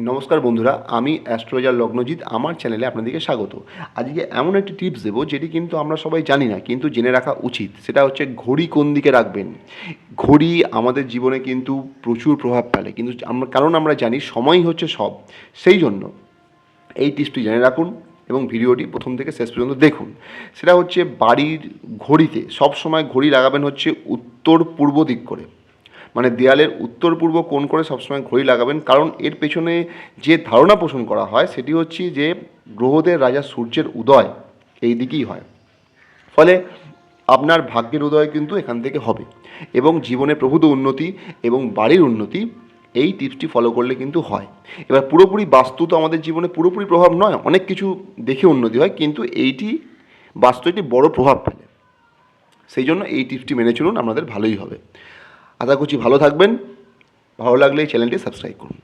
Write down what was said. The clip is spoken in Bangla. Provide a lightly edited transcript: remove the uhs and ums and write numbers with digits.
নমস্কার বন্ধুরা, আমি অ্যাস্ট্রোলজার লগ্নজিৎ। আমার চ্যানেলে আপনাদেরকে স্বাগত। আজকে এমন একটি টিপস দেবো যেটি কিন্তু আমরা সবাই জানি না, কিন্তু জেনে রাখা উচিত। সেটা হচ্ছে ঘড়ি কোন দিকে রাখবেন। ঘড়ি আমাদের জীবনে কিন্তু প্রচুর প্রভাব ফেলে, কিন্তু কারণ আমরা জানি সময়ই হচ্ছে সব। সেই জন্য এই টিপসটি জেনে রাখুন এবং ভিডিওটি প্রথম থেকে শেষ পর্যন্ত দেখুন। সেটা হচ্ছে বাড়ির ঘড়িতে সব সময় ঘড়ি লাগাবেন হচ্ছে উত্তর পূর্ব দিক করে, মানে দেয়ালের উত্তর পূর্ব কোণ করে সবসময় ঘড়ি লাগাবেন। কারণ এর পেছনে যে ধারণা পোষণ করা হয় সেটি হচ্ছে যে গ্রহদের রাজা সূর্যের উদয় এই দিকেই হয়। ফলে আপনার ভাগ্যের উদয় কিন্তু এখান থেকে হবে এবং জীবনে প্রভূত উন্নতি এবং বাড়ির উন্নতি এই টিপসটি ফলো করলে কিন্তু হয়। এবার পুরোপুরি বাস্তু তো আমাদের জীবনে পুরোপুরি প্রভাব নয়, অনেক কিছু দেখে উন্নতি হয়, কিন্তু এইটি বাস্তু একটি বড় প্রভাব ফেলে। সেই জন্য এই টিপসটি মেনে চলুন, আপনাদের ভালোই হবে। আশা করছি ভালো থাকবেন। ভালো লাগলে এই চ্যানেলটি সাবস্ক্রাইব করুন।